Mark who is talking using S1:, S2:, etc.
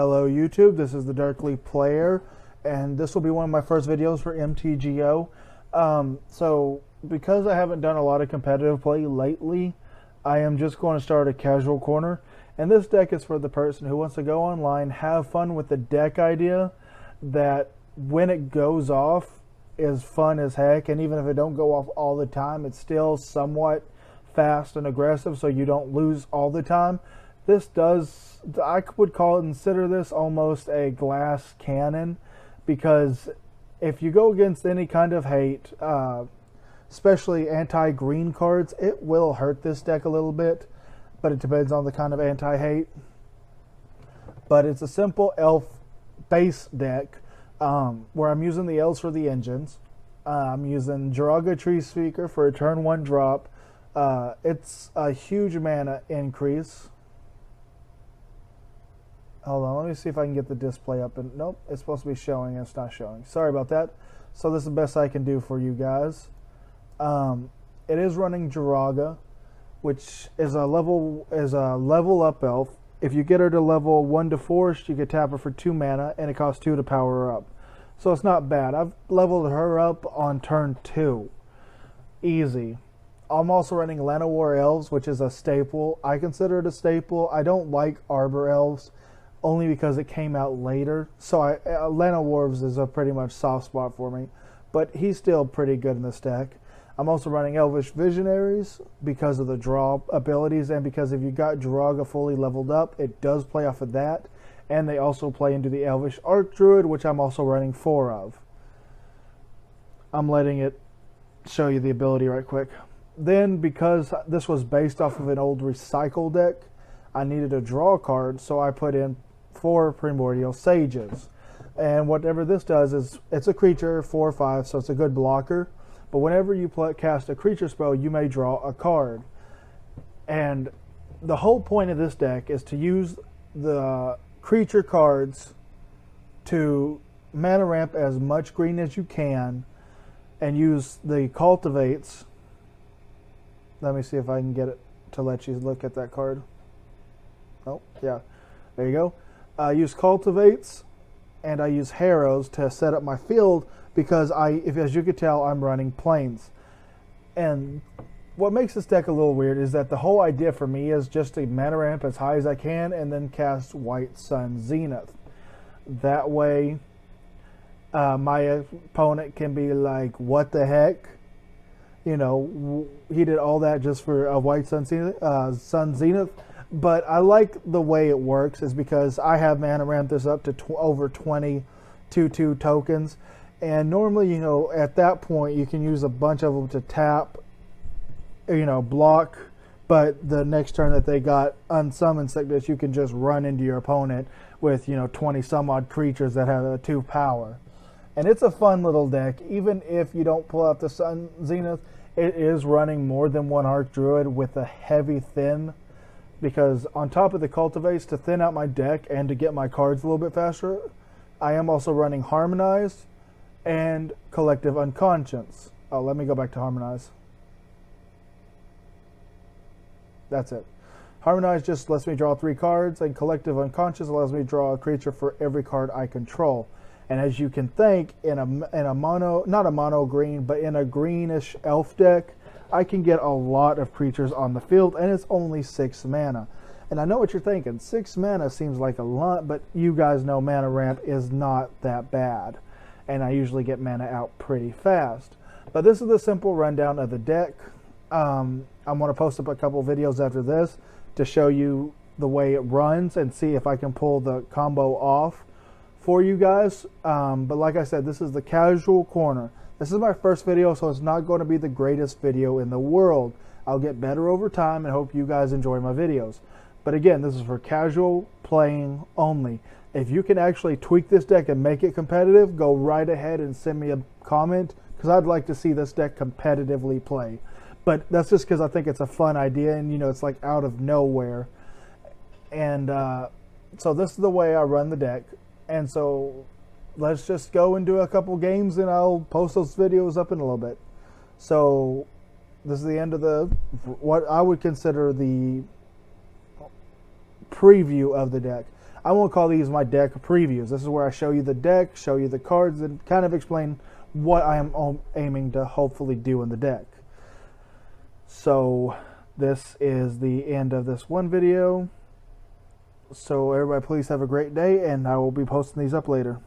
S1: Hello YouTube, this is the Darkly Player, and this will be one of my first videos for MTGO. So because I haven't done a lot of competitive play lately, I am just going to start a casual corner, and this deck is for the person who wants to go online, have fun with the deck idea that when it goes off is fun as heck, and even if it don't go off all the time, it's still somewhat fast and aggressive so you don't lose all the time. This does, I would consider this almost a glass cannon, because if you go against any kind of hate, especially anti-green cards, it will hurt this deck a little bit, but it depends on the kind of anti-hate. But it's a simple elf base deck where I'm using the elves for the engines. I'm using Joraga Treespeaker for a turn 1 drop. It's a huge mana increase. Hold on, let me see if I can get the display up. And nope, it's supposed to be showing. It's not showing. Sorry about that. So this is the best I can do for you guys. It is running Joraga, which is a level up elf. If you get her to level 1 to 4, you can tap her for 2 mana, and it costs 2 to power her up. So it's not bad. I've leveled her up on turn 2. Easy. I'm also running llanowar elves, which is a staple. I consider it a staple. I don't like arbor elves, only because it came out later. So llanowar is a pretty much soft spot for me, but he's still pretty good in this deck. I'm also running elvish visionaries because of the draw abilities, and because if you got Joraga fully leveled up, it does play off of that, and they also play into the elvish arcdruid, which I'm also running 4 of. I'm letting it show you the ability right quick. Then, because this was based off of an old recycle deck, I needed a draw card, so I put in 4 primordial sages. And whatever this does is, it's a creature, 4/5, so it's a good blocker. But whenever you cast a creature spell, you may draw a card. And the whole point of this deck is to use the creature cards to mana ramp as much green as you can, and use the cultivates. Let me see if I can get it to let you look at that card. Oh, yeah. There you go. I use cultivates, and I use harrows to set up my field, because as you could tell, I'm running plains. And what makes this deck a little weird is that the whole idea for me is just to mana ramp as high as I can and then cast White Sun Zenith. That way, my opponent can be like, what the heck? You know, he did all that just for a White Sun Zenith. But I like the way it works is because I have mana ramp this up to over 20 2/2 tokens. And normally, you know, at that point, you can use a bunch of them to tap, you know, block. But the next turn that they got unsummon sickness, you can just run into your opponent with, you know, 20 some odd creatures that have a 2 power. And it's a fun little deck. Even if you don't pull out the Sun Zenith, it is running more than 1 arcdruid with a heavy thin. Because on top of the cultivates, to thin out my deck and to get my cards a little bit faster, I am also running harmonize and collective unconscious. Oh, let me go back to harmonize. That's it. Harmonize just lets me draw 3 cards, and collective unconscious allows me to draw a creature for every card I control. And as you can think, in a mono, not a mono green, but in a greenish elf deck, I can get a lot of creatures on the field, and it's only 6 mana. And I know what you're thinking, 6 mana seems like a lot, but you guys know mana ramp is not that bad. And I usually get mana out pretty fast. But this is the simple rundown of the deck. I'm going to post up a couple videos after this to show you the way it runs and see if I can pull the combo off for you guys. But like I said, this is the casual corner. This is my first video, so it's not going to be the greatest video in the world. I'll get better over time and hope you guys enjoy my videos. But again, this is for casual playing only. If you can actually tweak this deck and make it competitive, go right ahead and send me a comment, because I'd like to see this deck competitively play. But that's just because I think it's a fun idea, and you know, it's like out of nowhere. And so this is the way I run the deck. And so let's just go and do a couple games, and I'll post those videos up in a little bit. So this is the end of what I would consider the preview of the deck. I won't call these my deck previews. This is where I show you the deck, show you the cards, and kind of explain what I am aiming to hopefully do in the deck. So this is the end of this one video. So everybody please have a great day, and I will be posting these up later.